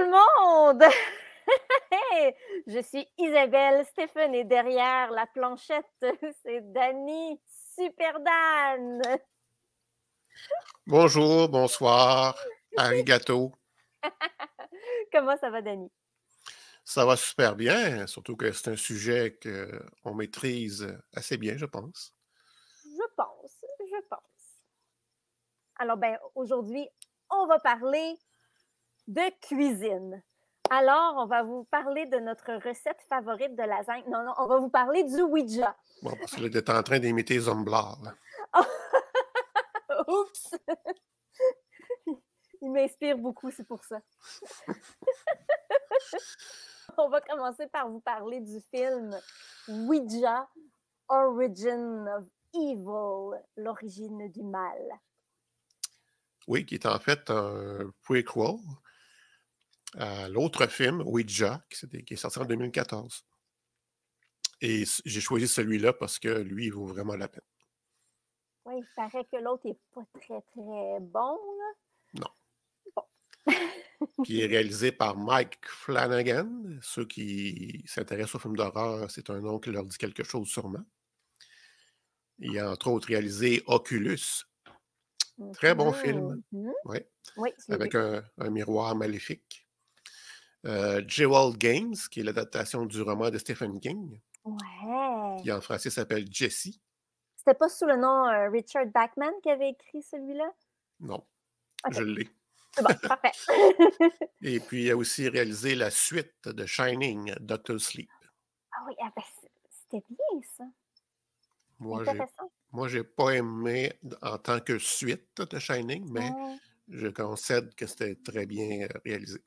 tout le monde! Je suis Isabelle Stéphane et derrière la planchette, c'est Dani Super Dan. Bonjour, bonsoir, arigato. Comment ça va, Dani? Ça va super bien, surtout que c'est un sujet qu'on maîtrise assez bien, je pense. Je pense. Alors, aujourd'hui, on va parler de cuisine. Alors, on va vous parler de notre recette favorite de lasagne. Non, on va vous parler du Ouija. Bon, parce que là, t'es en train d'imiter Zomblard, là. Oups! Il m'inspire beaucoup, c'est pour ça. On va commencer par vous parler du film Ouija, Origin of Evil, l'origine du mal. Oui, qui est en fait un prequel à l'autre film, Ouija, qui est sorti en 2014. Et j'ai choisi celui-là parce que lui, il vaut vraiment la peine. Oui, il paraît que l'autre n'est pas très, très bon, là. Non. Bon. Puis il est réalisé par Mike Flanagan. Ceux qui s'intéressent aux films d'horreur, c'est un nom qui leur dit quelque chose sûrement. Il a entre autres réalisé Oculus. Très bon film. Ouais. Oui, Avec un miroir maléfique. Jewel Games, qui est l'adaptation du roman de Stephen King, Ouais. qui en français s'appelle Jessie. C'était pas sous le nom Richard Bachman qui avait écrit celui-là? Non, Ok. je l'ai. C'est bon, parfait. Et puis, il a aussi réalisé la suite de Shining, Doctor Sleep. Ah oui, c'était bien ça. Moi, j'ai pas aimé en tant que suite de Shining, mais je concède que c'était très bien réalisé.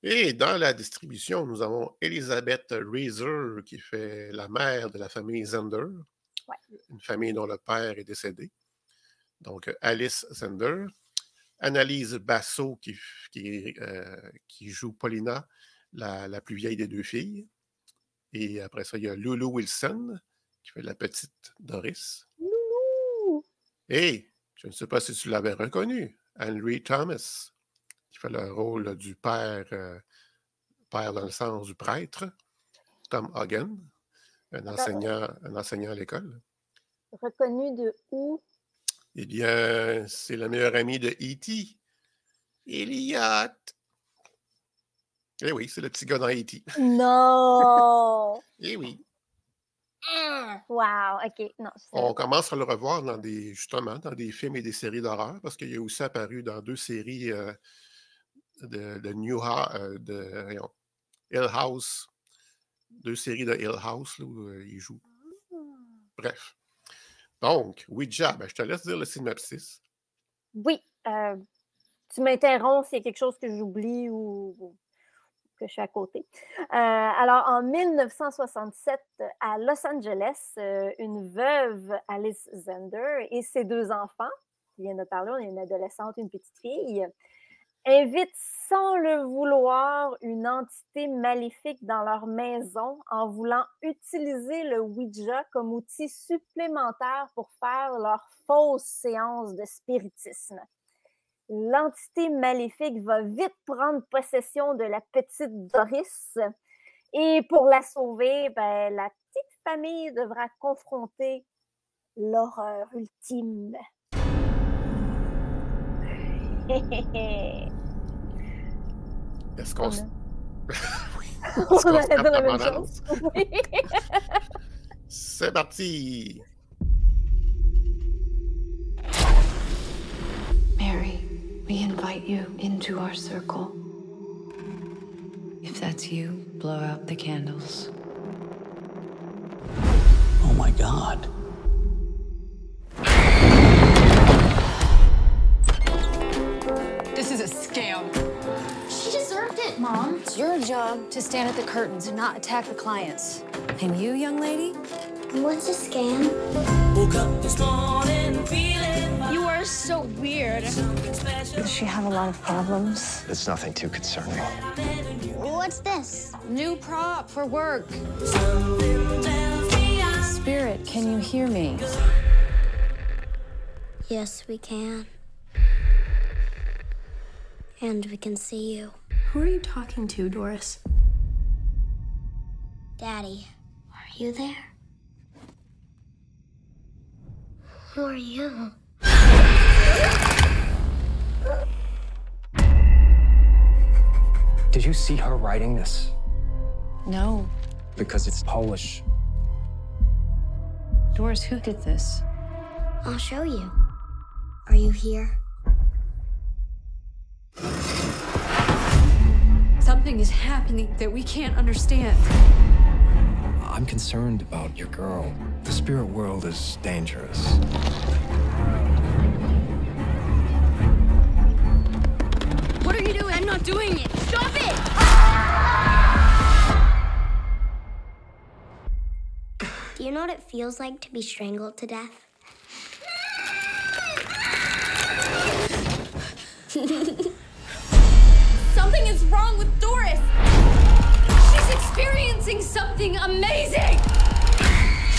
Et dans la distribution, nous avons Elizabeth Reeser, qui fait la mère de la famille Zender, une famille dont le père est décédé. Donc, Alice Zender. Annalise Basso, qui joue Paulina, la plus vieille des deux filles. Et après ça, il y a Lulu Wilson, qui fait la petite Doris. Loulou! Et, je ne sais pas si tu l'avais reconnu, Henry Thomas, qui fait le rôle du père dans le sens du prêtre, Tom Hagen, un enseignant à l'école. Reconnu de où? Eh bien, c'est le meilleur ami de E.T., Elliot. Eh oui, c'est le petit gars dans E.T. Non! Eh oui. Wow, OK. Non, On commence à le revoir dans des films et des séries d'horreur, parce qu'il est aussi apparu dans deux séries de Hill House. Deux séries de Hill House là, où il joue. Bref. Donc, Ouija, je te laisse dire le synopsis. Oui. Tu m'interromps s'il y a quelque chose que j'oublie ou que je suis à côté. Alors, en 1967, à Los Angeles, une veuve, Alice Zender, et ses deux enfants, qui viennent de parler, on est une adolescente et une petite fille, invitent sans le vouloir une entité maléfique dans leur maison en voulant utiliser le Ouija comme outil supplémentaire pour faire leur fausse séance de spiritisme. L'entité maléfique va vite prendre possession de la petite Doris et pour la sauver, la petite famille devra confronter l'horreur ultime. Est-ce qu'on se... Oui. On allait dire la même chose. Oui. C'est parti! Mary, we invite you into our circle. If that's you, blow out the candles. Oh my God. This is a scam. She deserved it, Mom. It's your job to stand at the curtains and not attack the clients. And you, young lady? What's a scam? Woke up this morning feeling fine. You are so weird. Does she have a lot of problems? It's nothing too concerning. What's this? New prop for work. Something tells me Spirit, can you hear me? Yes, we can. And we can see you. Who are you talking to, Doris? Daddy, are you there? Who are you? Did you see her writing this? No. Because it's Polish. Doris, who did this? I'll show you. Are you here? Something is happening that we can't understand. I'm concerned about your girl. The spirit world is dangerous. What are you doing? I'm not doing it. Stop it! Do you know what it feels like to be strangled to death? Something is wrong with Doris! She's experiencing something amazing!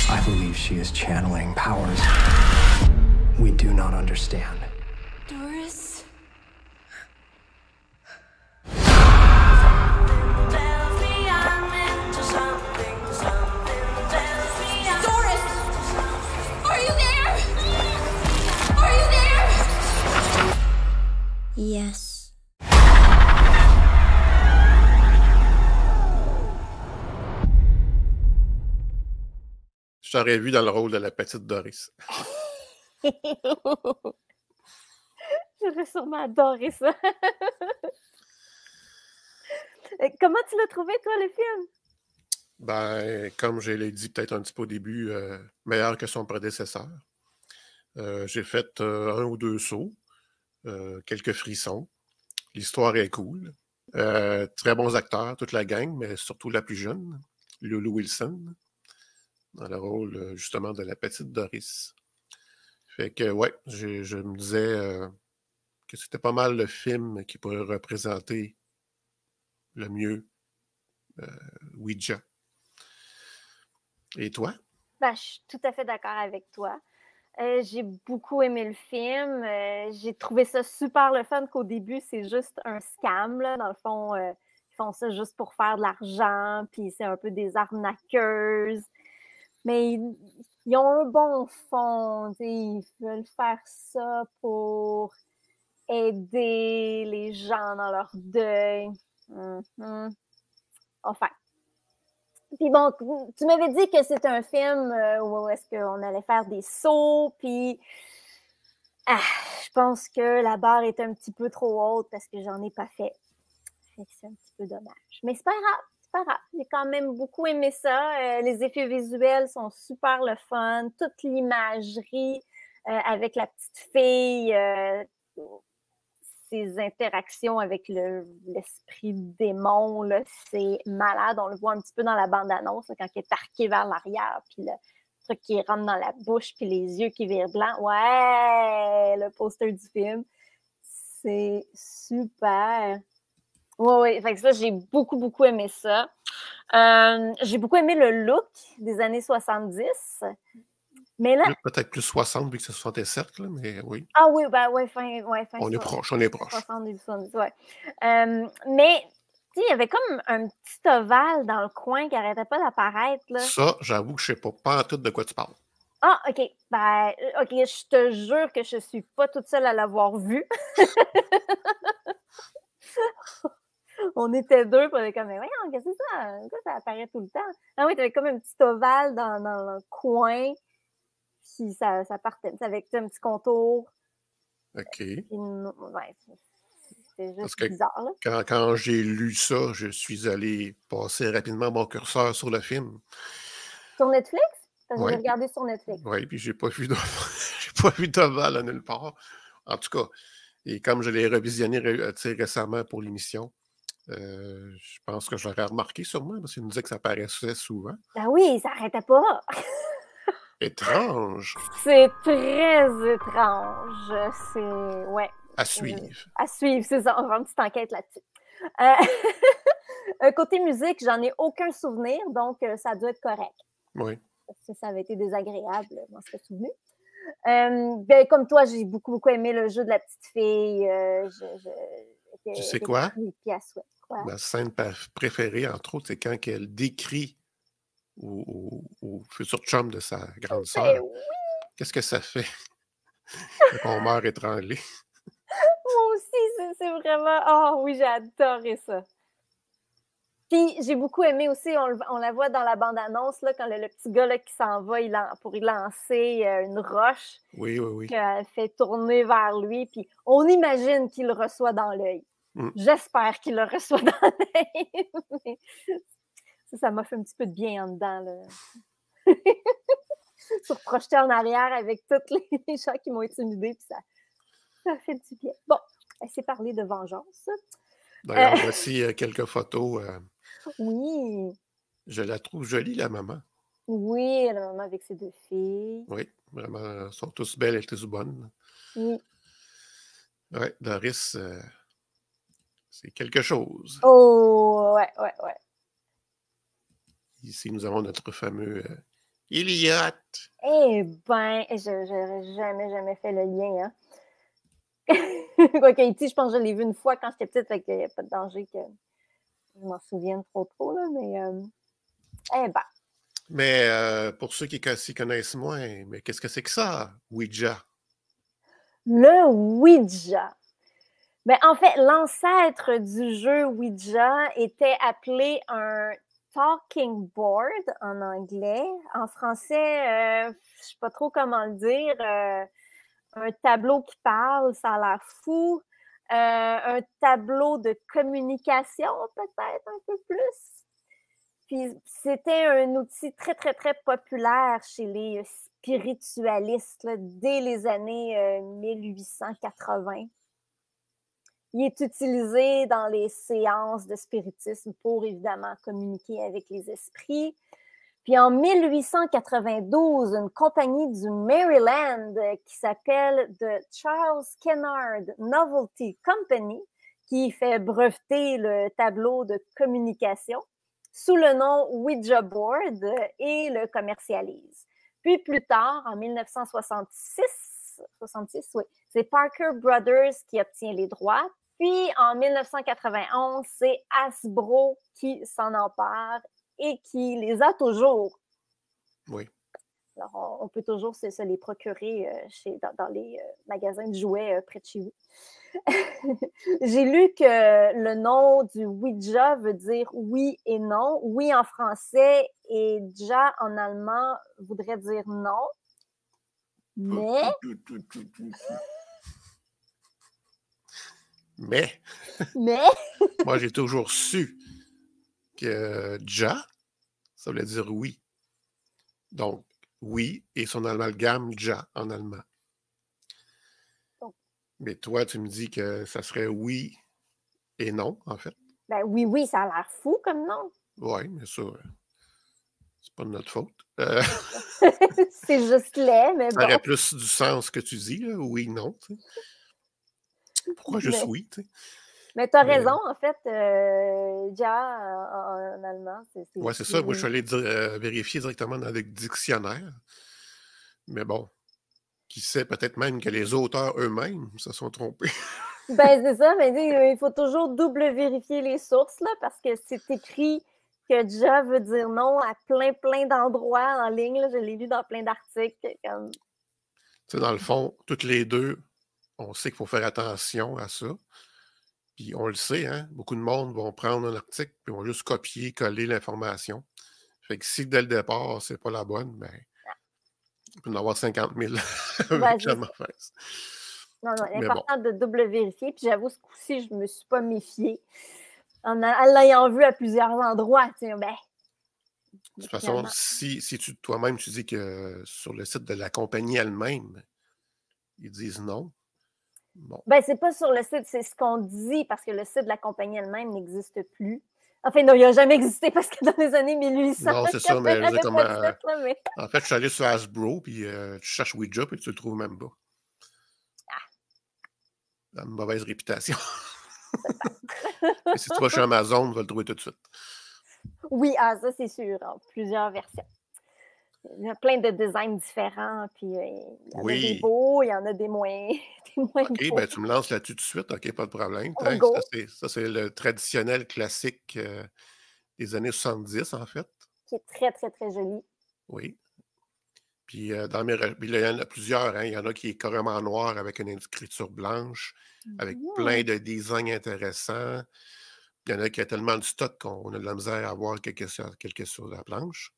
I believe she is channeling powers we do not understand. Doris? Doris! Are you there? Are you there? Yes. Je t'aurais vu dans le rôle de la petite Doris. J'aurais sûrement adoré ça. Comment tu l'as trouvé, toi, le film? Ben, comme je l'ai dit peut-être un petit peu au début, meilleur que son prédécesseur. J'ai fait un ou deux sauts, quelques frissons. L'histoire est cool. Très bons acteurs, toute la gang, mais surtout la plus jeune, Lulu Wilson, dans le rôle justement de la petite Doris. Fait que, ouais, je me disais que c'était pas mal le film qui pourrait représenter le mieux Ouija. Et toi? Ben, je suis tout à fait d'accord avec toi. J'ai beaucoup aimé le film. J'ai trouvé ça super le fun qu'au début, c'est juste un scam. Là. Dans le fond, ils font ça juste pour faire de l'argent, puis c'est un peu des arnaqueuses. Mais ils ont un bon fond. Ils veulent faire ça pour aider les gens dans leur deuil. Enfin. Puis bon, tu m'avais dit que c'était un film où est-ce qu'on allait faire des sauts, puis je pense que la barre est un petit peu trop haute parce que j'en ai pas fait. Fait que c'est un petit peu dommage. Mais c'est pas grave, c'est pas grave. J'ai quand même beaucoup aimé ça. Les effets visuels sont super le fun. Toute l'imagerie avec la petite fille, ses interactions avec l'esprit démon, là, c'est malade. On le voit un petit peu dans la bande-annonce, là, quand il est arqué vers l'arrière, puis le truc qui rentre dans la bouche, puis les yeux qui virent blanc. Ouais, le poster du film. C'est super. Oui, fait que ça, j'ai beaucoup, beaucoup aimé ça. J'ai beaucoup aimé le look des années 70. Mais là... Peut-être plus 60 vu que c'est 67, là, mais oui. Ah oui, ben ouais, fin on est proche, on est proche. 70, 70, ouais. Mais, tu sais, il y avait comme un petit ovale dans le coin qui n'arrêtait pas d'apparaître, là. Ça, j'avoue que je ne sais pas en tout de quoi tu parles. Ah, OK. Ben, OK, je te jure que je ne suis pas toute seule à l'avoir vu. On était deux, puis on était comme, mais voyons, qu'est-ce que c'est ça? Pourquoi ça apparaît tout le temps? Ah oui, tu avais comme un petit ovale dans le coin. Puis ça partait avec un petit contour. OK. Ouais, c'était juste parce que bizarre. Là. Quand j'ai lu ça, je suis allé passer rapidement mon curseur sur le film. Sur Netflix? Parce que ouais. j'ai regardé sur Netflix. Oui, puis j'ai pas vu d'ovale à nulle part. En tout cas, et comme je l'ai revisionné récemment pour l'émission, je pense que je l'aurais remarqué sûrement, parce qu'il nous disait que ça apparaissait souvent. Ben oui, ça n'arrêtait pas. Étrange. C'est très étrange. C'est... Ouais. À suivre. À suivre, c'est ça. On va faire une petite enquête là-dessus. Côté musique, j'en ai aucun souvenir, donc ça doit être correct. Oui. Parce que ça avait été désagréable, moi, je me suis souvenu. Ben, comme toi, j'ai beaucoup, beaucoup aimé le jeu de la petite fille. Tu sais quoi? Ouais. Ma scène préférée, entre autres, c'est quand elle décrit au futur chum de sa grande Ben sœur oui! qu'est-ce que ça fait quand on meurt étranglé. Moi aussi, c'est vraiment oh oui, j'ai adoré ça. Puis j'ai beaucoup aimé aussi, on la voit dans la bande-annonce, là, quand le petit gars là, qui s'en va pour y lancer une roche Oui, oui, oui. qu'elle fait tourner vers lui, puis on imagine qu'il le reçoit dans l'œil. J'espère qu'il le reçoit dans l'œil. Mais ça m'a fait un petit peu de bien en dedans. Là. Se projeter en arrière avec tous les gens qui m'ont intimidée, puis ça fait du bien. Bon, c'est parler de vengeance. D'ailleurs, voici quelques photos. Oui. Je la trouve jolie, la maman. Oui, la maman avec ses 2 filles. Oui, vraiment, elles sont tous belles et tous bonnes. Oui. Oui, Doris, c'est quelque chose. Oh, ouais. Ici, nous avons notre fameux Elliot. Eh ben, je n'aurais jamais fait le lien. Hein. Quoique, E.T., je pense que je l'ai vu une fois quand j'étais petite, fait qu'il n'y a pas de danger que je m'en souvienne trop, là, mais eh ben. Mais pour ceux qui s'y connaissent moins, mais qu'est-ce que c'est que ça, Ouija? Le Ouija. Ben, en fait, l'ancêtre du jeu Ouija était appelé un talking board en anglais. En français, je ne sais pas trop comment le dire. Un tableau qui parle, ça a l'air fou. Un tableau de communication, peut-être un peu plus. Puis c'était un outil très, très, très populaire chez les spiritualistes là, dès les années 1880. Il est utilisé dans les séances de spiritisme pour, évidemment, communiquer avec les esprits. Puis en 1892, une compagnie du Maryland qui s'appelle The Charles Kennard Novelty Company, qui fait breveter le tableau de communication sous le nom Ouija Board et le commercialise. Puis plus tard, en 1966, c'est Parker Brothers qui obtient les droits. Puis en 1991, c'est Hasbro qui s'en empare et qui les a toujours. Oui. Alors, on peut toujours se les procurer dans les magasins de jouets près de chez vous. J'ai lu que le nom du Ouija veut dire oui et non. Oui en français et ja en allemand voudrait dire non. Mais... Moi, j'ai toujours su que ja, ça voulait dire oui. Donc, oui et son amalgame ja en allemand. Mais toi, tu me dis que ça serait oui et non, en fait. Ben oui, ça a l'air fou comme nom. Oui, mais ça, c'est pas de notre faute. C'est juste laid, mais bon. Ça aurait plus du sens que tu dis, là, oui, non. Tu sais. Pourquoi juste oui, tu sais? Mais tu as raison, en fait, ja en allemand, c'est... Oui, c'est ça. Moi, je suis allé vérifier directement dans le dictionnaire. Mais bon, qui sait peut-être même que les auteurs eux-mêmes se sont trompés. Ben, c'est ça, mais il faut toujours double vérifier les sources, là, parce que c'est écrit que ja veut dire non à plein d'endroits en ligne. Là, je l'ai lu dans plein d'articles. Comme... Tu sais, dans le fond, toutes les deux, on sait qu'il faut faire attention à ça. Puis on le sait, hein, beaucoup de monde vont prendre un article puis vont juste copier, coller l'information. Fait que si dès le départ, c'est pas la bonne, ben, il peut y en avoir 50 000 avec la mauvaise. Non, l'important de double vérifier. Puis j'avoue, ce coup-ci, je ne me suis pas méfiée. En l'ayant vu à plusieurs endroits, tu sais, ben... De toute façon, si toi-même, tu dis que sur le site de la compagnie elle-même, ils disent non. Bon. Ben, c'est pas sur le site, c'est ce qu'on dit, parce que le site de la compagnie elle-même n'existe plus. Enfin, non, il n'a jamais existé, parce que dans les années 1800... Non, c'est ça, mais, mais... En fait, je suis allé sur Hasbro, puis tu cherches Ouija, puis tu le trouves même pas. Ah. Une mauvaise réputation. Et si tu vas chez Amazon, tu vas le trouver tout de suite. Oui, ça c'est sûr, en plusieurs versions. Il y a plein de designs différents, puis il y en a des Oui. beaux, il y en a des moins, des moins OK, beaux. ben tu me lances là-dessus tout de suite. OK, pas de problème. On Tiens, go, ça, c'est le traditionnel classique des années 70, en fait. qui est très, très, très joli. Oui. Puis, puis là, il y en a plusieurs. Hein. Il y en a qui est carrément noir avec une écriture blanche, avec plein de designs intéressants. Il y en a qui a tellement de stock qu'on a de la misère à voir quelque sur la planche.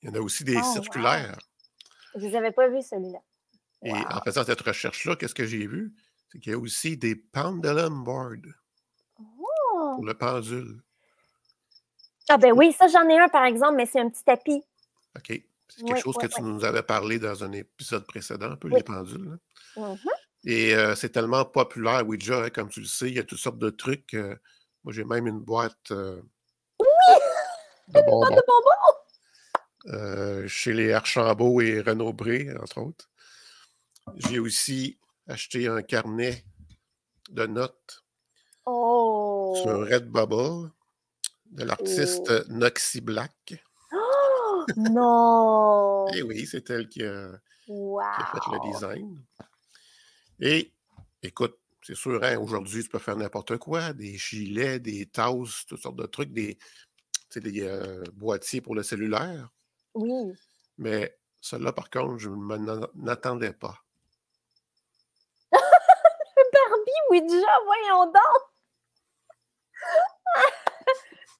Il y en a aussi des Oh, wow! circulaires. Je ne les avais pas vus, celui-là. Et Wow! en faisant cette recherche-là, qu'est-ce que j'ai vu? C'est qu'il y a aussi des pendulum boards Oh! pour le pendule. Ah ben oui, ça, j'en ai un, par exemple, mais c'est un petit tapis. OK. C'est quelque Oui, chose oui, que tu oui. nous avais parlé dans un épisode précédent, un peu, Oui. les pendules. Là. Mhm. Et c'est tellement populaire, Ouija, hein, comme tu le sais, il y a toutes sortes de trucs. Moi, j'ai même une boîte de Pas bonbons de bonbons! chez les Archambault et Renaud-Bré, entre autres. J'ai aussi acheté un carnet de notes sur Oh! Redbubble de l'artiste Oh! Noxy Black. Oh! Non! Et oui, c'est elle qui a fait le Wow! design. Et écoute, c'est sûr, hein, aujourd'hui, tu peux faire n'importe quoi, des gilets, des tasses, toutes sortes de trucs, des boîtiers pour le cellulaire. Oui. Mais celle-là, par contre, je ne m'attendais pas. Barbie Ouija, voyons donc!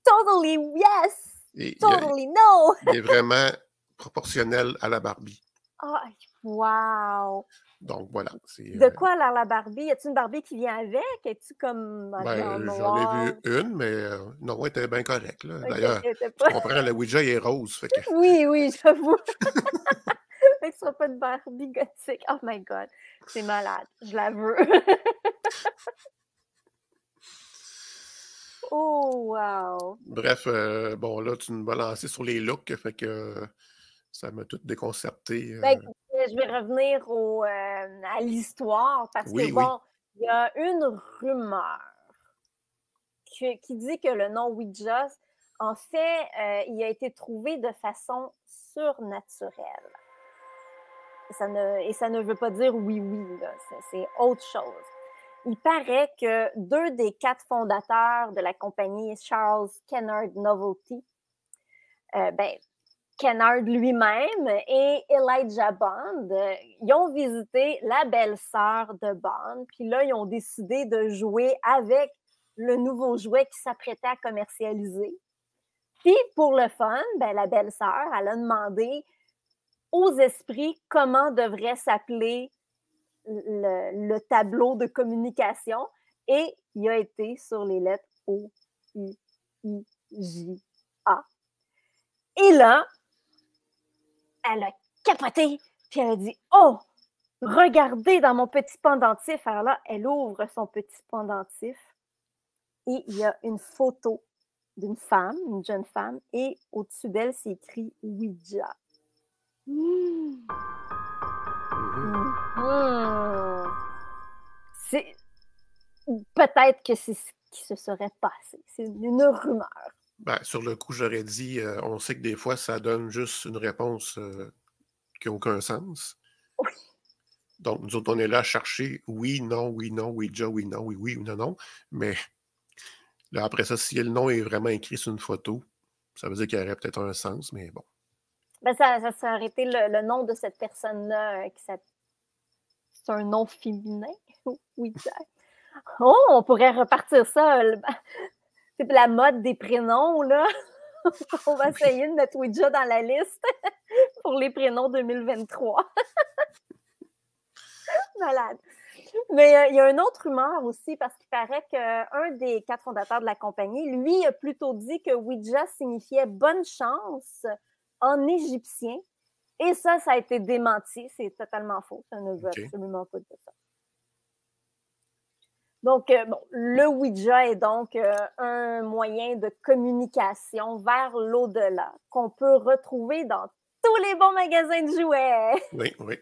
Totally yes! Et Totally no! il est vraiment proportionnel à la Barbie. Ah, wow! Donc, voilà. De quoi a l'air la Barbie? Y a-t-il une Barbie qui vient avec? Es-tu comme en Ben, j'en ai vu une, mais non, elle était bien correcte. Là. Ok, D'ailleurs, elle était tu pas... comprends, le Ouija il est rose. Fait que... Oui, oui, j'avoue. Fait que ce sera pas de Barbie gothique. Oh my God, c'est malade. Je la veux. Oh, wow! Bref, bon, là, tu me vas lancer sur les looks, fait que ça m'a tout déconcerté. Ben, je vais revenir à l'histoire parce Oui, que, oui. bon, il y a une rumeur qui dit que le nom Ouija, en fait, il a été trouvé de façon surnaturelle. Et ça ne veut pas dire oui, là. C'est autre chose. Il paraît que 2 des 4 fondateurs de la compagnie Charles Kennard Novelty, Kennard lui-même et Elijah Bond, ils ont visité la belle-sœur de Bond, puis là, ils ont décidé de jouer avec le nouveau jouet qui s'apprêtait à commercialiser. Puis, pour le fun, la belle-sœur, elle a demandé aux esprits comment devrait s'appeler le tableau de communication et il a été sur les lettres O-U-I-J-A. Et là, elle a capoté, puis elle a dit « Oh, regardez dans mon petit pendentif! » Alors là, elle ouvre son petit pendentif et il y a une photo d'une femme, une jeune femme, et au-dessus d'elle, c'est écrit « Ouija ». C'est peut-être que c'est ce qui se serait passé. C'est une rumeur. Ben, sur le coup, j'aurais dit, on sait que des fois, ça donne juste une réponse qui n'a aucun sens. Oui. Donc, nous autres, on est là à chercher oui, non, Ouija, oui, non, oui, oui, non, non. Mais là, après ça, si le nom est vraiment écrit sur une photo, ça veut dire qu'il y aurait peut-être un sens, mais bon. Ben, ça aurait été le nom de cette personne-là. C'est un nom féminin, Ouija. Oh, on pourrait repartir ça. C'est la mode des prénoms, là. On va essayer de mettre Ouija dans la liste pour les prénoms 2023. Malade. Mais il y a une autre rumeur aussi, parce qu'il paraît qu'un des 4 fondateurs de la compagnie, lui, a plutôt dit que Ouija signifiait « bonne chance » en égyptien. Et ça a été démenti. C'est totalement faux. Ça ne veut absolument pas dire ça. Donc, le Ouija est donc un moyen de communication vers l'au-delà qu'on peut retrouver dans tous les bons magasins de jouets. Oui, oui.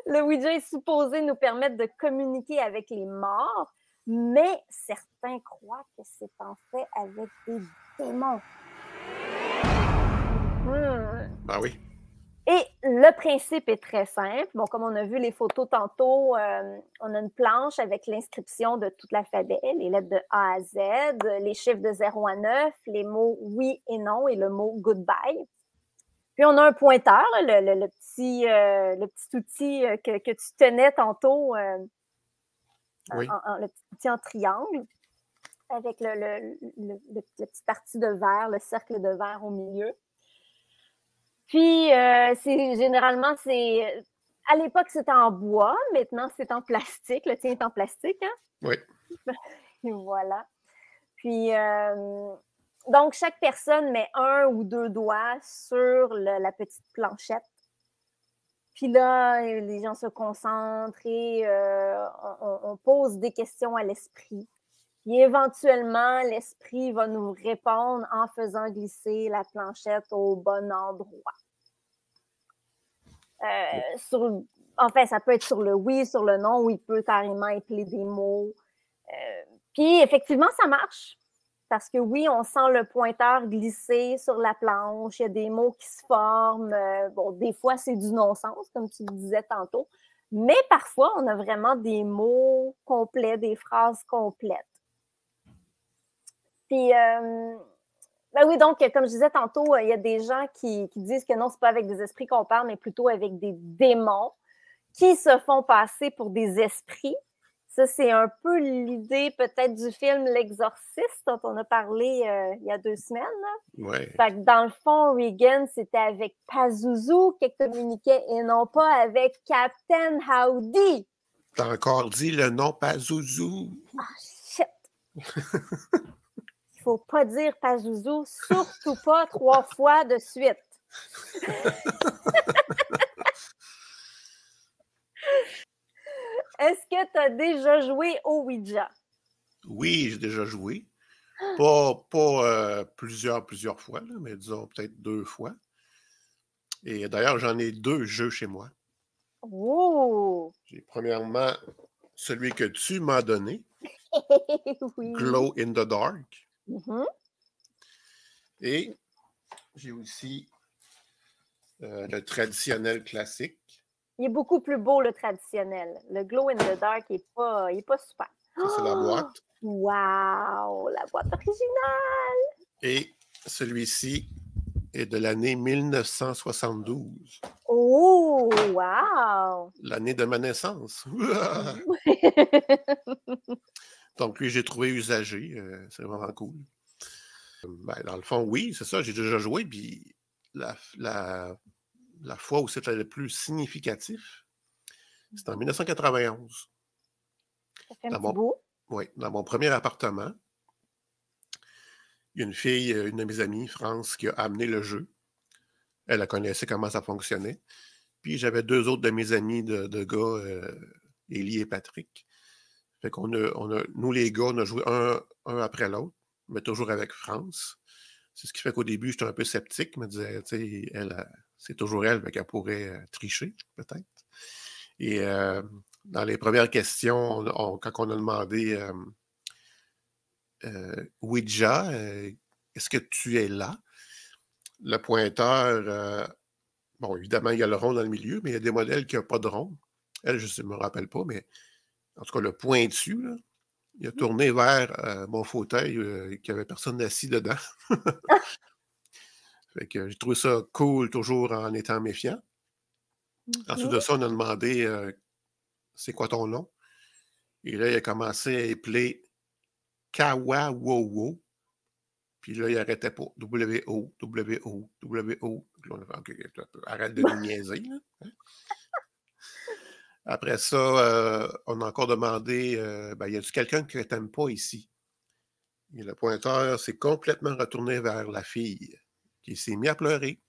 Le Ouija est supposé nous permettre de communiquer avec les morts, mais certains croient que c'est en fait avec des démons. Ben oui. Et le principe est très simple. Bon, comme on a vu les photos tantôt, on a une planche avec l'inscription de tout l'alphabet, les lettres de A à Z, les chiffres de 0 à 9, les mots oui et non et le mot goodbye. Puis on a un pointeur, là, le petit outil que tu tenais tantôt, Oui. le petit outil en triangle, avec la petite partie de verre, le cercle de verre au milieu. Puis, généralement, à l'époque, c'était en bois. Maintenant, c'est en plastique. Le tien est en plastique, hein? Oui. Et voilà. Puis, donc, chaque personne met 1 ou 2 doigts sur la petite planchette. Puis là, les gens se concentrent et on pose des questions à l'esprit. Puis éventuellement, l'esprit va nous répondre en faisant glisser la planchette au bon endroit. Enfin, ça peut être sur le oui, sur le non, ou il peut carrément épeler des mots. Puis effectivement, ça marche. Parce que oui, on sent le pointeur glisser sur la planche, il y a des mots qui se forment. Bon, des fois, c'est du non-sens, comme tu le disais tantôt. Mais parfois, on a vraiment des mots complets, des phrases complètes. Puis, ben oui, donc, comme je disais tantôt, il y a des gens qui disent que non, c'est pas avec des esprits qu'on parle, mais plutôt avec des démons qui se font passer pour des esprits. Ça, c'est un peu l'idée peut-être du film L'Exorciste dont on a parlé il y a 2 semaines. Ouais. Fait que dans le fond, Regan, c'était avec Pazuzu qu'elle communiquait et non pas avec Captain Howdy. T'as encore dit le nom Pazuzu. Ah, shit! Il faut pas dire Pazuzu, surtout pas 3 fois de suite. Est-ce que tu as déjà joué au Ouija? Oui, j'ai déjà joué. Pas plusieurs fois, là, mais disons peut-être 2 fois. Et d'ailleurs, j'en ai 2 jeux chez moi. Oh! J'ai premièrement celui que tu m'as donné, Oui. Glow in the Dark. Mm-hmm. Et j'ai aussi le traditionnel classique. Il est beaucoup plus beau, le traditionnel. Le Glow in the Dark, il est pas super. Ça, c'est la boîte. Wow! La boîte originale! Et celui-ci est de l'année 1972. Oh! Wow! L'année de ma naissance. Donc, lui, j'ai trouvé usagé. C'est vraiment cool. Ben, dans le fond, oui, c'est ça. J'ai déjà joué. Puis la fois où c'était le plus significatif, c'était en 1991. Ça fait un petit bout. Oui, dans mon premier appartement. Il y a une fille, une de mes amies, France, qui a amené le jeu. Elle connaissait comment ça fonctionnait. Puis j'avais 2 autres de mes amis de gars, Élie et Patrick. Fait qu'on nous les gars, on a joué un après l'autre, mais toujours avec France. C'est ce qui fait qu'au début, j'étais un peu sceptique. Je me disais, tu sais, c'est toujours elle, qu'elle pourrait tricher, peut-être. Et dans les premières questions, quand on a demandé Ouija, est-ce que tu es là? Le pointeur, bon, évidemment, il y a le rond dans le milieu, mais il y a des modèles qui n'ont pas de rond. Elle, je ne me rappelle pas, mais en tout cas, le pointu, là, il a tourné vers mon fauteuil, qu'il n'y avait personne assis dedans. Fait que j'ai trouvé ça cool, toujours en étant méfiant. Ensuite de ça, on a demandé c'est quoi ton nom? Et là, il a commencé à épeler Kawawowo. Puis là, il n'arrêtait pas. W-O, W-O, W-O. OK, arrête de nous niaiser. Là. Hein? Après ça, on a encore demandé y a-t-il quelqu'un que tu n'aimes pas ici? Et le pointeur s'est complètement retourné vers la fille, qui s'est mis à pleurer.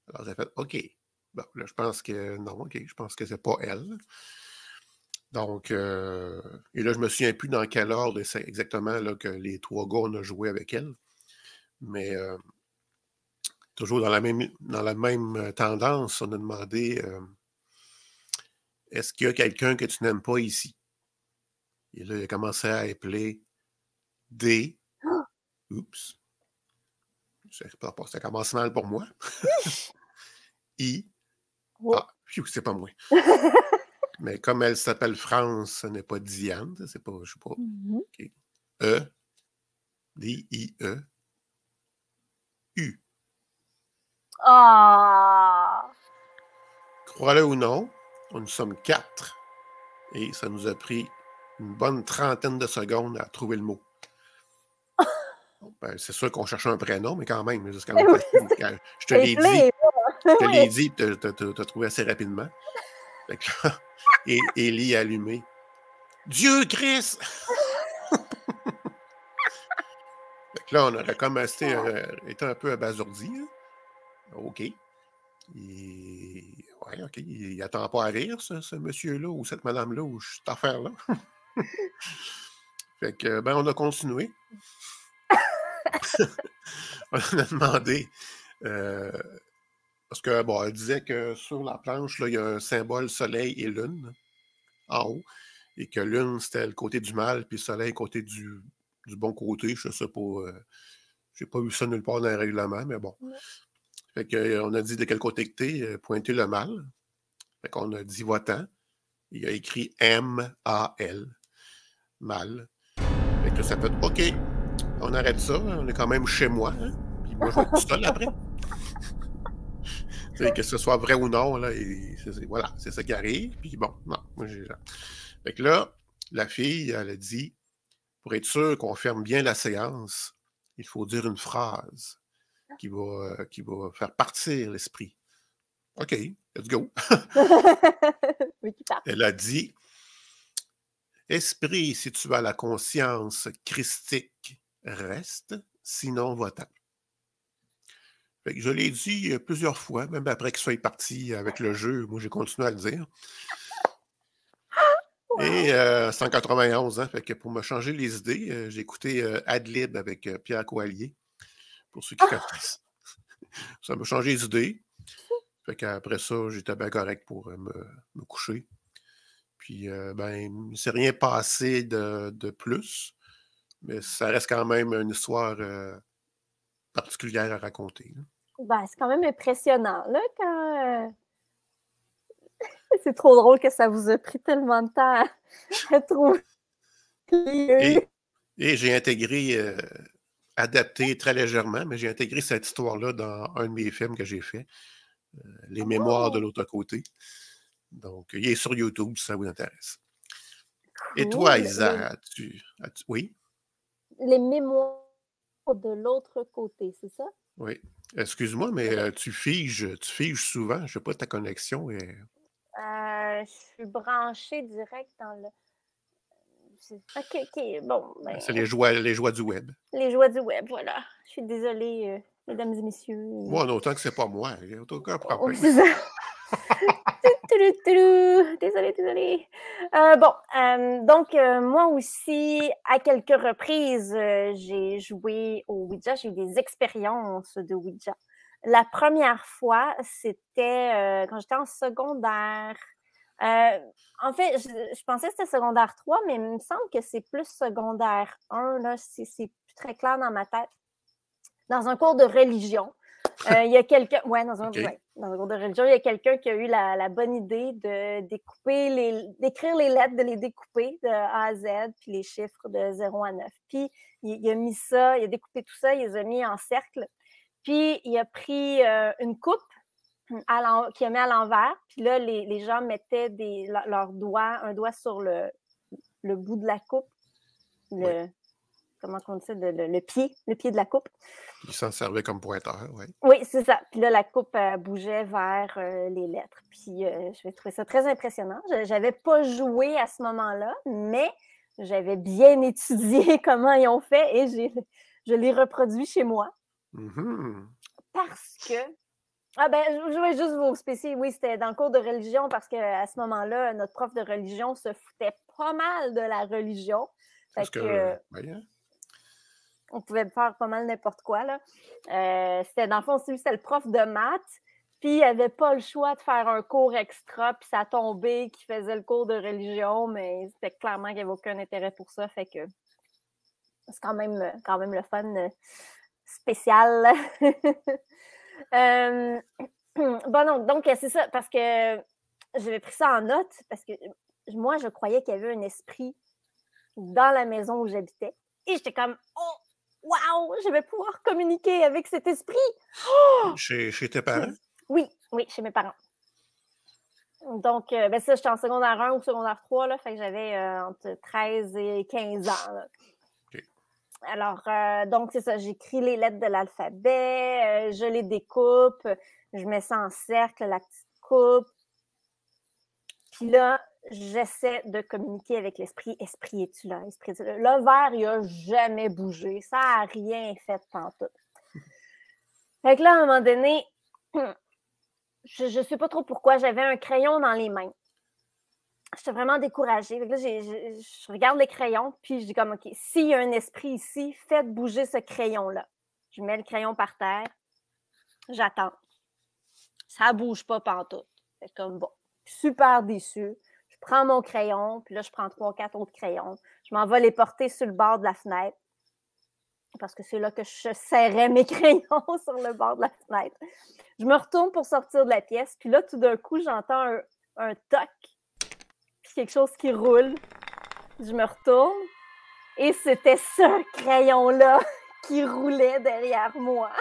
Alors, j'ai fait OK. Bon, là, je pense que non, OK, je pense que c'est pas elle. Donc, et là, je me souviens plus dans quel ordre c'est exactement là, que les 3 gars, on a joué avec elle. Mais toujours dans la même tendance, on a demandé est-ce qu'il y a quelqu'un que tu n'aimes pas ici? Et là, il a commencé à appeler D. Oups. Ça commence mal pour moi. I. Oh. Ah, pfiou, c'est pas moi. Mais comme elle s'appelle France, ce n'est pas Diane. C'est pas, je sais pas. Okay. E. D-I-E. U. Ah! Crois-le ou non, nous sommes 4 et ça nous a pris une bonne 30aine de secondes à trouver le mot. Ben, c'est sûr qu'on cherchait un prénom, mais quand même, c'est quand même facile. Je te l'ai dit. Je te l'ai dit, tu as trouvé assez rapidement. Fait que là, et Élie allumé. Dieu Christ! Fait que là, on aurait comme été un peu abasourdi. Hein? OK. Ouais, OK. Il n'attend pas à rire, ce monsieur-là, ou cette madame-là, ou cette affaire-là. Fait que, ben, on a continué. On a demandé. Parce que, bon, elle disait que sur la planche, là, il y a un symbole soleil et lune en haut. Et que lune, c'était le côté du mal, puis soleil, le côté du bon côté. Je ne sais pas. J'ai pas vu ça nulle part dans le règlement, mais bon. Fait qu'on a dit de quel côté que t'es, pointer le mal. Fait qu'on a dit votant. Il a écrit M-A-L. Mal. Fait que ça peut être OK. On arrête ça. On est quand même chez moi. Hein? Puis moi, je vais être tout seul après. Que ce soit vrai ou non, là, voilà, c'est ça qui arrive. Puis bon, non, moi j'ai. Fait que là, la fille, elle a dit, pour être sûr qu'on ferme bien la séance, il faut dire une phrase qui va faire partir l'esprit. OK, let's go. Elle a dit, esprit, si tu as la conscience christique, reste, sinon va-t'en. Fait que je l'ai dit plusieurs fois, même après qu'il soit parti avec le jeu, moi j'ai continué à le dire. Wow. Et 191 ans, fait que pour me changer les idées, j'ai écouté Ad-Lib avec Pierre Coallier, pour ceux qui connaissent. Ça m'a changé les idées. Fait qu'après ça, j'étais bien correct pour me coucher. Puis, ben, il ne s'est rien passé de plus, mais ça reste quand même une histoire particulière à raconter. Là. Ben, c'est quand même impressionnant, là, quand... C'est trop drôle que ça vous a pris tellement de temps à trouver. Et j'ai intégré, adapté très légèrement, mais j'ai intégré cette histoire-là dans un de mes films que j'ai fait, Les Mémoires de l'autre côté. Donc, il est sur YouTube si ça vous intéresse. Cool. Et toi, Isa, oui? Les Mémoires de l'autre côté, c'est ça? Oui. Excuse-moi, mais tu figes souvent. Je ne sais pas, ta connexion est... Je suis branchée direct dans le... OK, bon. Ben... C'est les joies du web. Les joies du web, voilà. Je suis désolée, mesdames et messieurs. Moi, autant que c'est pas moi. Il n'y a aucun problème. C'est ça. Désolée. Donc, moi aussi, à quelques reprises, j'ai joué au Ouija. J'ai eu des expériences de Ouija. La première fois, c'était quand j'étais en secondaire. En fait, je pensais que c'était secondaire 3, mais il me semble que c'est plus secondaire 1. Là, c'est plus très clair dans ma tête. Dans un cours de religion. Il y a quelqu'un, dans un cours de religion, il y a quelqu'un qui a eu la bonne idée d'écrire les lettres, de les découper de A à Z, puis les chiffres de 0 à 9. Puis il a mis ça, il a découpé tout ça, il les a mis en cercle. Puis il a pris une coupe qu'il a mis à l'envers. Puis là, les gens mettaient un doigt sur le bout de la coupe. Comment on dit ça? Le pied de la coupe. Il s'en servait comme pointeur, oui. Oui, c'est ça. Puis là, la coupe bougeait vers les lettres. Puis je vais trouver ça très impressionnant. Je n'avais pas joué à ce moment-là, mais j'avais bien étudié comment ils ont fait et je l'ai reproduit chez moi. Mm-hmm. Parce que... je vais juste vous spécifier. Oui, c'était dans le cours de religion parce qu'à ce moment-là, notre prof de religion se foutait pas mal de la religion. Parce que on pouvait faire pas mal n'importe quoi. Là. C'était, dans le fond, c'était le prof de maths, puis il n'avait pas le choix de faire un cours extra, puis ça tombait qu'il faisait le cours de religion, mais c'était clairement qu'il n'y avait aucun intérêt pour ça, fait que c'est quand même le fun. spécial. Bon, non, donc c'est ça, parce que j'avais pris ça en note, parce que moi, je croyais qu'il y avait un esprit dans la maison où j'habitais. Et j'étais comme, oh, wow, je vais pouvoir communiquer avec cet esprit. Oh! Chez tes parents? Oui, chez mes parents. Donc, ça, j'étais en secondaire 1 ou secondaire 3, là, fait que j'avais entre 13 et 15 ans. Là. Okay. Alors, donc, c'est ça, j'écris les lettres de l'alphabet, je les découpe, je mets ça en cercle, la petite coupe. Puis là, j'essaie de communiquer avec l'esprit. Esprit, es-tu là? Esprit, es-tu là? Le verre, il n'a jamais bougé. Ça n'a rien fait pantoute. Fait que là, à un moment donné, je ne sais pas trop pourquoi, j'avais un crayon dans les mains. J'étais vraiment découragée. Fait que là, je regarde les crayons, puis je dis comme, OK, s'il y a un esprit ici, faites bouger ce crayon-là. Je mets le crayon par terre. J'attends. Ça ne bouge pas pantoute. Fait comme, bon, super déçue. Je prends mon crayon, puis là, je prends 3 ou 4 autres crayons. Je m'en vais les porter sur le bord de la fenêtre. Parce que c'est là que je serrais mes crayons sur le bord de la fenêtre. Je me retourne pour sortir de la pièce, puis là, tout d'un coup, j'entends un toc, puis quelque chose qui roule. Je me retourne, et c'était ce crayon-là qui roulait derrière moi.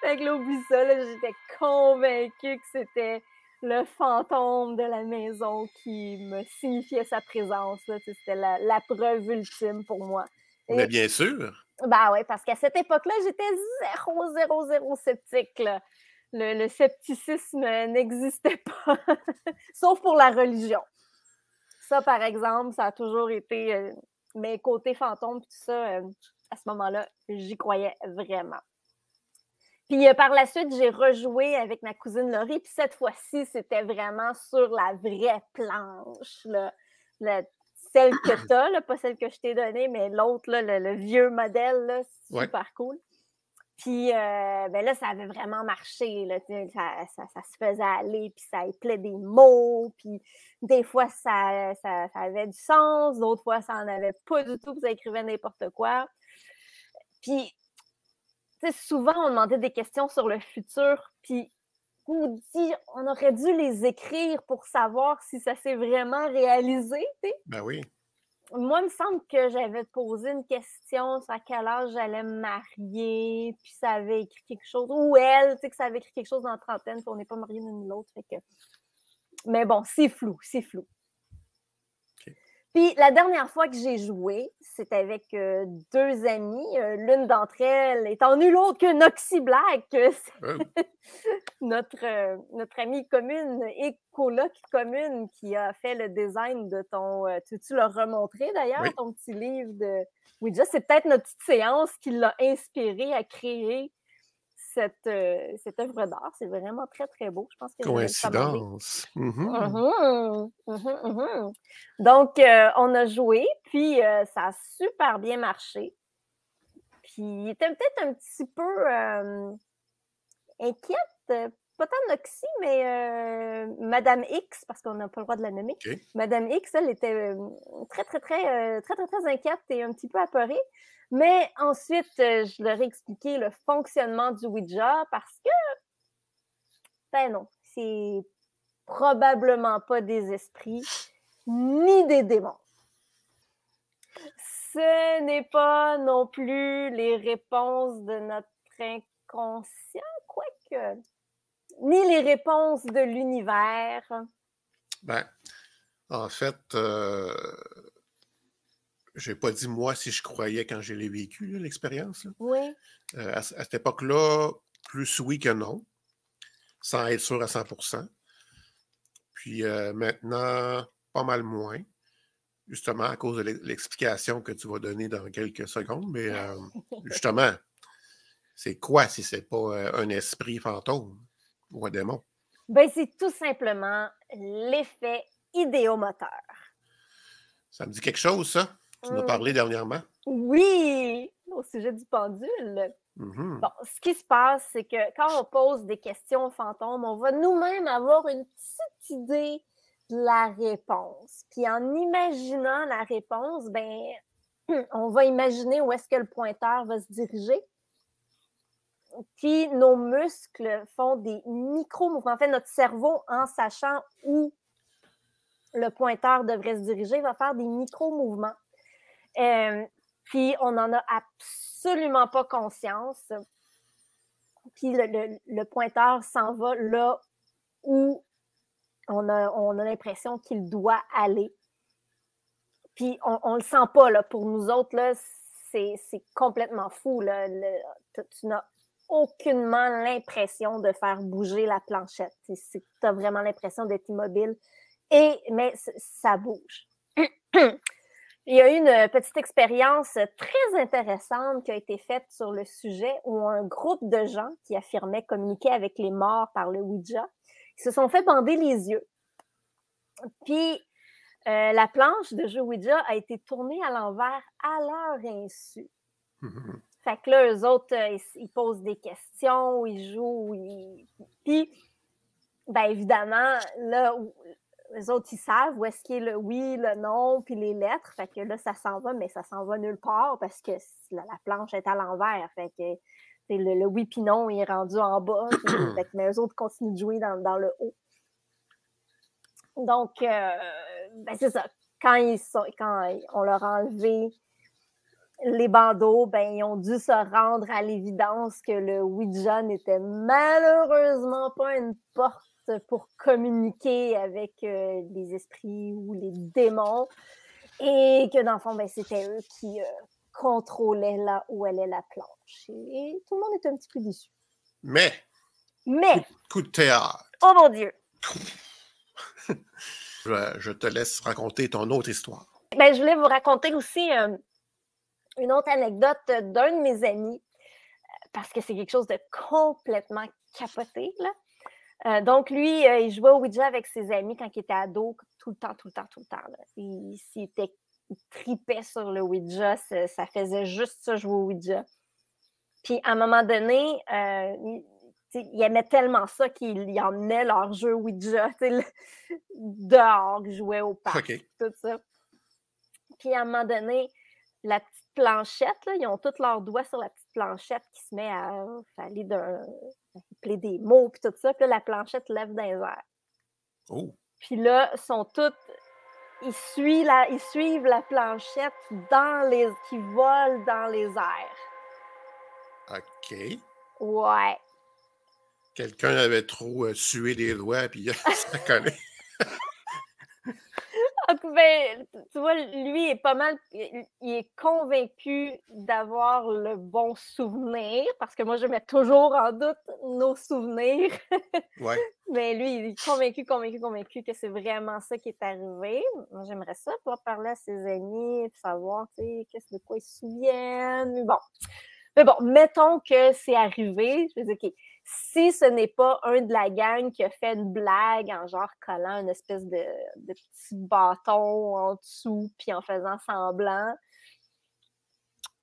Fait que là, oublie ça, là, j'étais convaincue que c'était le fantôme de la maison qui me signifiait sa présence. Là. C'était la preuve ultime pour moi. Mais bien sûr. Ben oui, parce qu'à cette époque-là, j'étais 0 sceptique. Là. Le scepticisme n'existait pas, sauf pour la religion. Ça, par exemple, ça a toujours été mes côtés fantômes, tout ça, à ce moment-là, j'y croyais vraiment. Puis par la suite, j'ai rejoué avec ma cousine Laurie, puis cette fois-ci, c'était vraiment sur la vraie planche, là. Celle que tu as, pas celle que je t'ai donnée, mais l'autre, là, le vieux modèle, là, super cool. Puis là, ça avait vraiment marché, là, ça se faisait aller, puis ça éplait des mots, puis des fois, ça avait du sens, d'autres fois, ça n'en avait pas du tout, puis ça écrivait n'importe quoi. Puis, souvent, on demandait des questions sur le futur, puis on dit, on aurait dû les écrire pour savoir si ça s'est vraiment réalisé, t'sais. Ben oui. Moi, il me semble que j'avais posé une question sur à quel âge j'allais me marier, puis ça avait écrit quelque chose, ou elle, tu sais, que ça avait écrit quelque chose dans la trentaine, puis on n'est pas mariés l'une l'autre, fait que... Mais bon, c'est flou. Okay. Puis la dernière fois que j'ai joué, c'était avec 2 amies. L'une d'entre elles étant nulle autre que Noxy Black, notre amie commune et coloc commune qui a fait le design de ton... tu l'as remontré d'ailleurs, oui. Ton petit livre de Ouija. C'est peut-être notre petite séance qui l'a inspiré à créer cette œuvre d'art. C'est vraiment très, très beau. Je pense que coïncidence. Donc, on a joué, puis ça a super bien marché. Puis, il était peut-être un petit peu inquiète, pas tant Noxy, mais Madame X, parce qu'on n'a pas le droit de la nommer. Okay. Madame X, elle était très inquiète et un petit peu apeurée. Mais ensuite, je leur ai expliqué le fonctionnement du Ouija parce que, ben non, c'est probablement pas des esprits ni des démons. Ce n'est pas non plus les réponses de notre inconscient, quoique, ni les réponses de l'univers. Ben, en fait... Je n'ai pas dit, moi, si je croyais quand je l'ai vécu, là, l'expérience. Là. Oui. À cette époque-là, plus oui que non, sans être sûr à 100%. Puis maintenant, pas mal moins, justement à cause de l'explication que tu vas donner dans quelques secondes. Mais justement, c'est quoi si ce n'est pas un esprit fantôme ou un démon? Ben, c'est tout simplement l'effet idéomoteur. Ça me dit quelque chose, ça? Tu m'as parlé dernièrement? Oui, au sujet du pendule. Bon, ce qui se passe, c'est que quand on pose des questions aux fantômes, on va nous-mêmes avoir une petite idée de la réponse. Puis en imaginant la réponse, ben, on va imaginer où est-ce que le pointeur va se diriger. Puis nos muscles font des micro-mouvements. En fait, notre cerveau, en sachant où le pointeur devrait se diriger, va faire des micro-mouvements. Puis on n'en a absolument pas conscience. Puis le pointeur s'en va là où on a l'impression qu'il doit aller. Puis on le sent pas, là. Pour nous autres, là, c'est complètement fou, là. Tu n'as aucunement l'impression de faire bouger la planchette. Tu as vraiment l'impression d'être immobile. Mais ça bouge. Il y a eu une petite expérience très intéressante qui a été faite sur le sujet où un groupe de gens qui affirmaient communiquer avec les morts par le Ouija, ils se sont fait bander les yeux. Puis, la planche de jeu Ouija a été tournée à l'envers à leur insu. Fait que là, eux autres, ils posent des questions, ils jouent, puis, bien évidemment, là, les autres, ils savent où est-ce qu'il y a le oui, le non, puis les lettres. Fait que là, ça s'en va, mais ça s'en va nulle part parce que la planche est à l'envers. Fait que le oui puis non, il est rendu en bas. Fait que, mais eux autres continuent de jouer dans le haut. Donc, ben c'est ça. Quand on leur a enlevé les bandeaux, ben, ils ont dû se rendre à l'évidence que le Ouija n'était malheureusement pas une porte pour communiquer avec les esprits ou les démons et que dans le fond, ben, c'était eux qui contrôlaient là où allait la planche. Et tout le monde était un petit peu déçu. Mais coup de théâtre. Oh mon Dieu! Je te laisse raconter ton autre histoire. Ben, je voulais vous raconter aussi une autre anecdote d'un de mes amis, parce que c'est quelque chose de complètement capoté, là. Donc, lui, il jouait au Ouija avec ses amis quand il était ado, tout le temps. Là. Il tripait sur le Ouija, ça faisait juste ça, jouer au Ouija. Puis, à un moment donné, il aimait tellement ça qu'il emmenait leur jeu Ouija dehors, il jouait au parc, tout ça. Puis, à un moment donné, la petite planchette, là, ils ont tous leurs doigts sur la petite planchette qui se met à aller appeler des mots, puis tout ça. Puis là, la planchette lève dans les airs. Oh. Puis là, ils suivent la planchette qui vole dans les airs. OK. Ouais. Quelqu'un avait trop sué les doigts, puis ça collait. Ben, tu vois, lui est pas mal, il est convaincu d'avoir le bon souvenir, parce que moi, je mets toujours en doute nos souvenirs. Ouais. Mais lui, il est convaincu que c'est vraiment ça qui est arrivé. Moi, j'aimerais ça, pouvoir parler à ses amis, puis savoir, tu sais, de quoi ils se souviennent. Mais bon, mettons que c'est arrivé. Je vais dire, OK, si ce n'est pas un de la gang qui a fait une blague en genre collant une espèce de petit bâton en dessous puis en faisant semblant,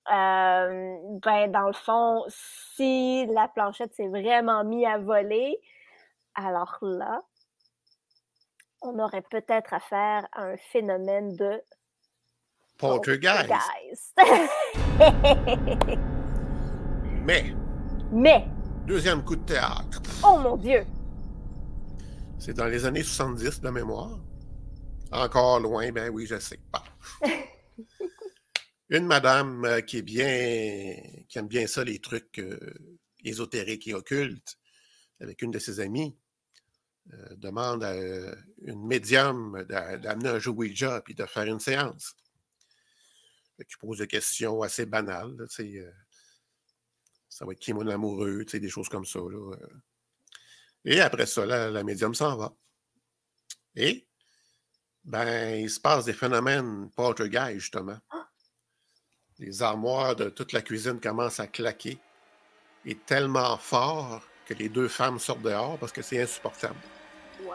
ben dans le fond, si la planchette s'est vraiment mise à voler, alors là, on aurait peut-être affaire à un phénomène de poltergeist. Mais, deuxième coup de théâtre. Oh mon Dieu! C'est dans les années 70 de mémoire. Encore loin, ben oui, je sais pas. Une madame qui aime bien ça, les trucs ésotériques et occultes, avec une de ses amies, demande à une médium d'amener un jeu Ouija puis de faire une séance. Qui pose des questions assez banales, tu sais. Ça va être qui est mon amoureux, tu sais, des choses comme ça. Là. Et après ça, la médium s'en va. Et, ben, il se passe des phénomènes poltergeist, justement. Les armoires de toute la cuisine commencent à claquer. Et tellement fort que les deux femmes sortent dehors parce que c'est insupportable. Wow!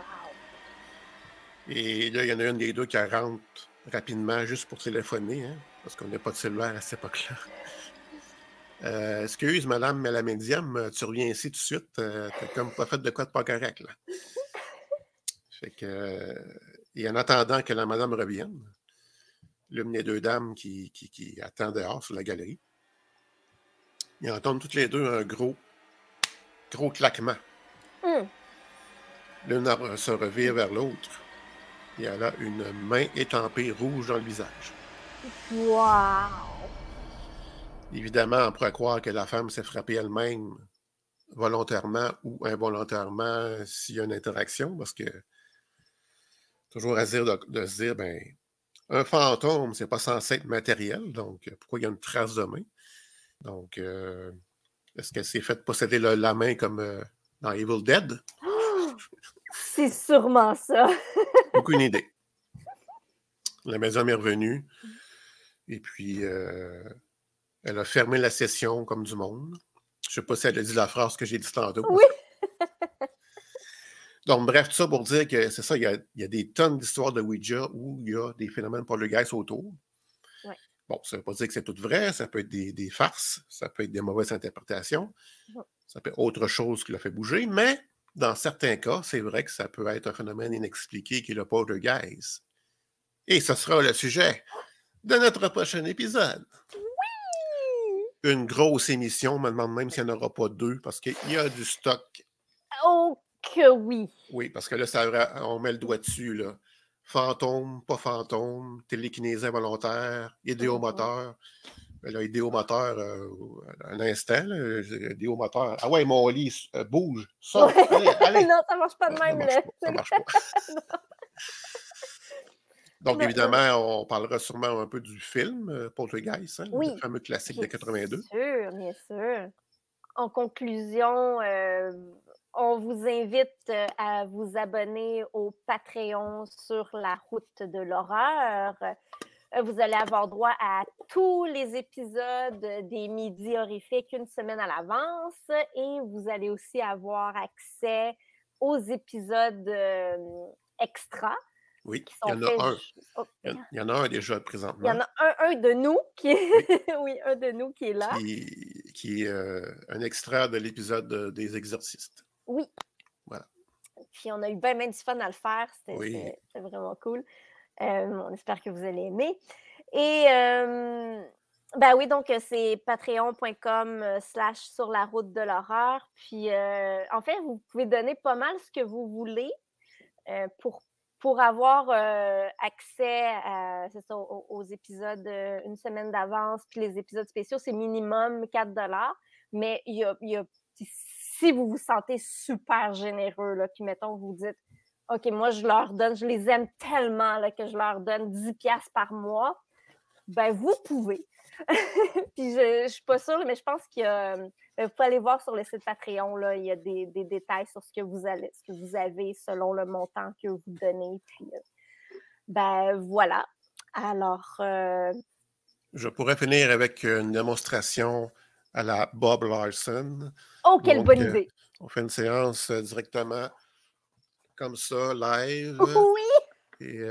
Et là, il y en a une des deux qui rentre rapidement juste pour téléphoner, hein, parce qu'on n'a pas de cellulaire à cette époque-là. Excuse, madame, mais la médium, tu reviens ici tout de suite. T'as comme pas fait de quoi de pas correct, là. Fait que, et en attendant que la madame revienne, l'une des deux dames qui attend dehors sur la galerie. Ils entendent toutes les deux un gros claquement. L'une se revire vers l'autre et elle a une main étampée rouge dans le visage. Wow! Évidemment, on pourrait croire que la femme s'est frappée elle-même volontairement ou involontairement s'il y a une interaction, parce que toujours à dire de se dire, ben, un fantôme, c'est pas censé être matériel, donc pourquoi il y a une trace de main? Donc, est-ce qu'elle s'est fait posséder la main comme dans Evil Dead? C'est sûrement ça. Aucune idée. La maison est revenue, et puis elle a fermé la session comme du monde. Je ne sais pas si elle a dit la phrase que j'ai dit tantôt. Oui! Donc, bref, tout ça pour dire que c'est ça, il y a des tonnes d'histoires de Ouija où il y a des phénomènes poltergeist autour. Ouais. Bon, ça ne veut pas dire que c'est tout vrai, ça peut être des farces, ça peut être des mauvaises interprétations, ça peut être autre chose qui l'a fait bouger, mais dans certains cas, c'est vrai que ça peut être un phénomène inexpliqué qui est le poltergeist. Et ce sera le sujet de notre prochain épisode. Une grosse émission, on me demande même s'il n'y en aura pas deux, parce qu'il y a du stock. Oh que oui! Oui, parce que là, on met le doigt dessus, là. Fantôme, pas fantôme, télékinésie involontaire, idéomoteur. Là, idéomoteur, un instant, là, idéomoteur. Ah ouais, mon lit bouge, sort, allez. Non, ça marche pas de même, là. Ça marche pas. Donc, évidemment, on parlera sûrement un peu du film Poltergeist, hein, le fameux classique de 82. Bien sûr. En conclusion, on vous invite à vous abonner au Patreon sur la route de l'horreur. Vous allez avoir droit à tous les épisodes des Midis Horrifiques une semaine à l'avance et vous allez aussi avoir accès aux épisodes extra. Oui, il y en a un. Il y en a un déjà présentement. Il y en a un de nous qui est... oui, un de nous qui est là. Qui est un extrait de l'épisode des Exorcistes. Oui. Voilà. Puis on a eu bien du fun à le faire. C'était vraiment cool. On espère que vous allez aimer. Et ben oui, donc c'est patreon.com/sur la route de l'horreur. Puis en fait, vous pouvez donner pas mal ce que vous voulez pour avoir accès aux épisodes une semaine d'avance, puis les épisodes spéciaux, c'est minimum 4$. Mais il y a si vous vous sentez super généreux, là, puis mettons, vous dites « OK, moi, je leur donne, je les aime tellement là, que je leur donne 10$ par mois », ben vous pouvez. Puis je ne suis pas sûre, mais je pense qu'il y a... Vous pouvez aller voir sur le site Patreon, là, il y a des détails sur ce que vous avez selon le montant que vous donnez. Puis, ben voilà. Alors... Je pourrais finir avec une démonstration à la Bob Larson. Oh, quelle bonne idée! On fait une séance directement comme ça, live. Oui! Et...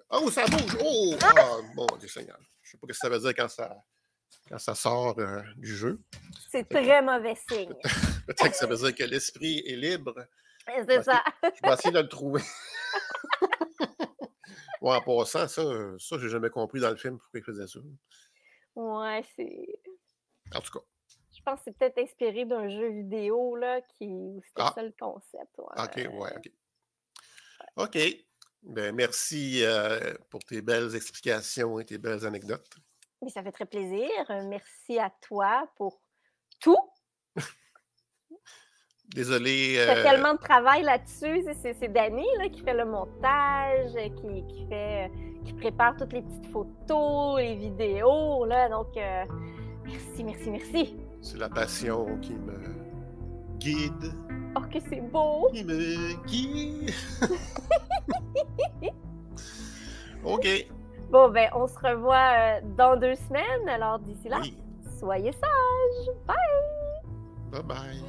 oh, ça bouge! Oh! Ah, bon Dieu Seigneur. Je ne sais pas ce que ça veut dire quand ça sort du jeu. C'est très mauvais signe. Peut-être que ça veut dire que l'esprit est libre. C'est ça. Je vais essayer de le trouver. Ouais, en passant, ça j'ai jamais compris dans le film pourquoi il faisait ça. Ouais, c'est... En tout cas. Je pense que c'est peut-être inspiré d'un jeu vidéo, là, où c'était ça le concept. Ouais. OK. OK. Ben, merci pour tes belles explications et tes belles anecdotes. Mais ça fait très plaisir. Merci à toi pour tout. Désolé. Il y a tellement de travail là-dessus. C'est Dani là, qui fait le montage, qui prépare toutes les petites photos, les vidéos. Là, donc, merci. C'est la passion qui me guide. Oh, que c'est beau! Qui me guide. OK. Bon, ben, on se revoit dans 2 semaines. Alors, d'ici là, soyez sages. Bye! Bye-bye.